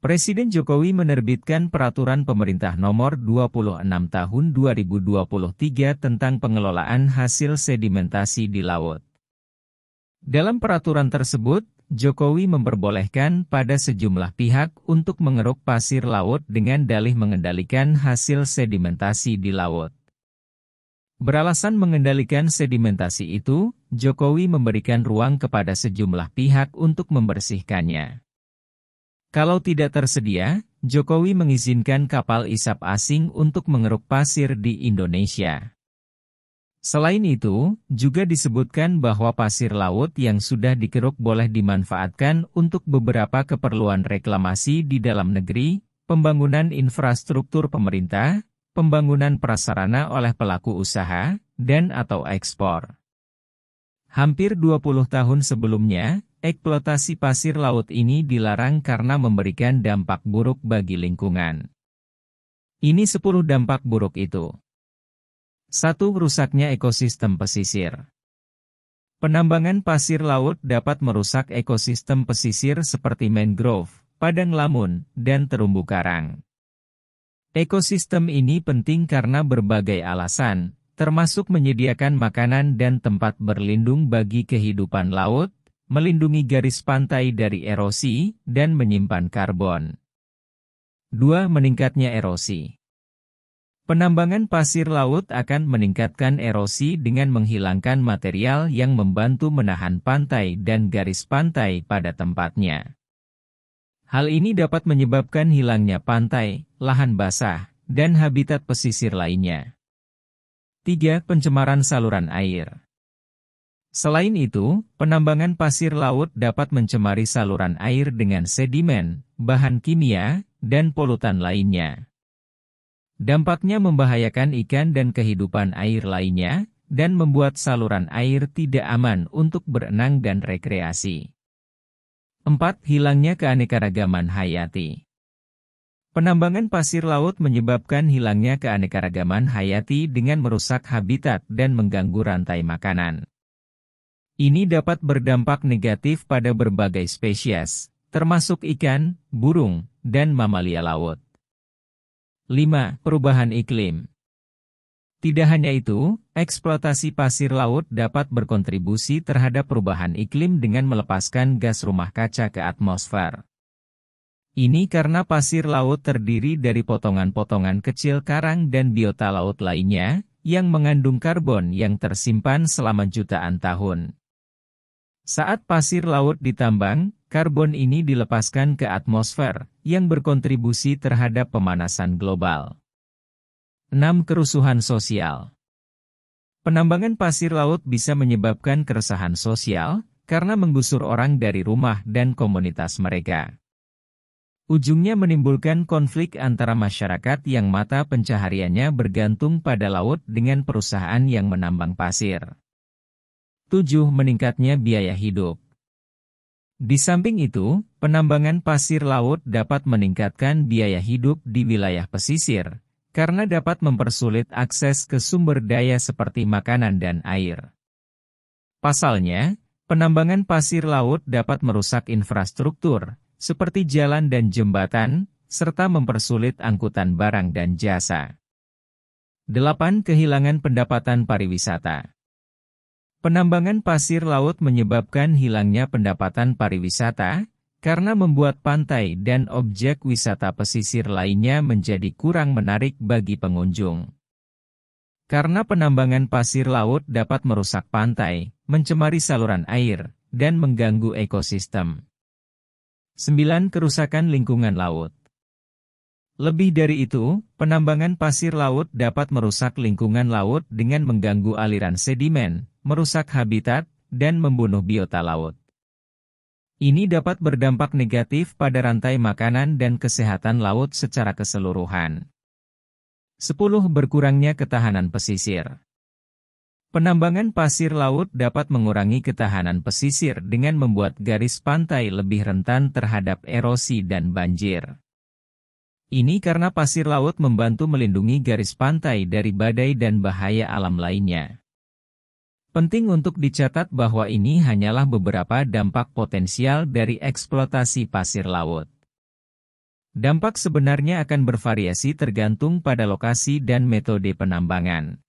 Presiden Jokowi menerbitkan Peraturan Pemerintah Nomor 26 Tahun 2023 tentang pengelolaan hasil sedimentasi di laut. Dalam peraturan tersebut, Jokowi memperbolehkan pada sejumlah pihak untuk mengeruk pasir laut dengan dalih mengendalikan hasil sedimentasi di laut. Beralasan mengendalikan sedimentasi itu, Jokowi memberikan ruang kepada sejumlah pihak untuk membersihkannya. Kalau tidak tersedia, Jokowi mengizinkan kapal isap asing untuk mengeruk pasir di Indonesia. Selain itu, juga disebutkan bahwa pasir laut yang sudah dikeruk boleh dimanfaatkan untuk beberapa keperluan reklamasi di dalam negeri, pembangunan infrastruktur pemerintah, pembangunan prasarana oleh pelaku usaha, dan/atau ekspor. Hampir 20 tahun sebelumnya, eksploitasi pasir laut ini dilarang karena memberikan dampak buruk bagi lingkungan. Ini 10 dampak buruk itu. 1. Rusaknya ekosistem pesisir. Penambangan pasir laut dapat merusak ekosistem pesisir seperti mangrove, padang lamun, dan terumbu karang. Ekosistem ini penting karena berbagai alasan, termasuk menyediakan makanan dan tempat berlindung bagi kehidupan laut, melindungi garis pantai dari erosi, dan menyimpan karbon. 2. Meningkatnya erosi. Penambangan pasir laut akan meningkatkan erosi dengan menghilangkan material yang membantu menahan pantai dan garis pantai pada tempatnya. Hal ini dapat menyebabkan hilangnya pantai, lahan basah, dan habitat pesisir lainnya. 3. Pencemaran saluran air. Selain itu, penambangan pasir laut dapat mencemari saluran air dengan sedimen, bahan kimia, dan polutan lainnya. Dampaknya membahayakan ikan dan kehidupan air lainnya, dan membuat saluran air tidak aman untuk berenang dan rekreasi. 4. Hilangnya keanekaragaman hayati. Penambangan pasir laut menyebabkan hilangnya keanekaragaman hayati dengan merusak habitat dan mengganggu rantai makanan. Ini dapat berdampak negatif pada berbagai spesies, termasuk ikan, burung, dan mamalia laut. 5. Perubahan iklim. Tidak hanya itu, eksploitasi pasir laut dapat berkontribusi terhadap perubahan iklim dengan melepaskan gas rumah kaca ke atmosfer. Ini karena pasir laut terdiri dari potongan-potongan kecil karang dan biota laut lainnya, yang mengandung karbon yang tersimpan selama jutaan tahun. Saat pasir laut ditambang, karbon ini dilepaskan ke atmosfer, yang berkontribusi terhadap pemanasan global. 6. Kerusuhan sosial. Penambangan pasir laut bisa menyebabkan keresahan sosial, karena menggusur orang dari rumah dan komunitas mereka. Ujungnya menimbulkan konflik antara masyarakat yang mata pencahariannya bergantung pada laut dengan perusahaan yang menambang pasir. 7. Meningkatnya biaya hidup. Di samping itu, penambangan pasir laut dapat meningkatkan biaya hidup di wilayah pesisir, karena dapat mempersulit akses ke sumber daya seperti makanan dan air. Pasalnya, penambangan pasir laut dapat merusak infrastruktur, seperti jalan dan jembatan, serta mempersulit angkutan barang dan jasa. 8. Kehilangan pendapatan pariwisata. Penambangan pasir laut menyebabkan hilangnya pendapatan pariwisata, karena membuat pantai dan objek wisata pesisir lainnya menjadi kurang menarik bagi pengunjung. Karena penambangan pasir laut dapat merusak pantai, mencemari saluran air, dan mengganggu ekosistem. 9. Kerusakan lingkungan laut. Lebih dari itu, penambangan pasir laut dapat merusak lingkungan laut dengan mengganggu aliran sedimen, merusak habitat, dan membunuh biota laut. Ini dapat berdampak negatif pada rantai makanan dan kesehatan laut secara keseluruhan. 10. Berkurangnya ketahanan pesisir. Penambangan pasir laut dapat mengurangi ketahanan pesisir dengan membuat garis pantai lebih rentan terhadap erosi dan banjir. Ini karena pasir laut membantu melindungi garis pantai dari badai dan bahaya alam lainnya. Penting untuk dicatat bahwa ini hanyalah beberapa dampak potensial dari eksploitasi pasir laut. Dampak sebenarnya akan bervariasi tergantung pada lokasi dan metode penambangan.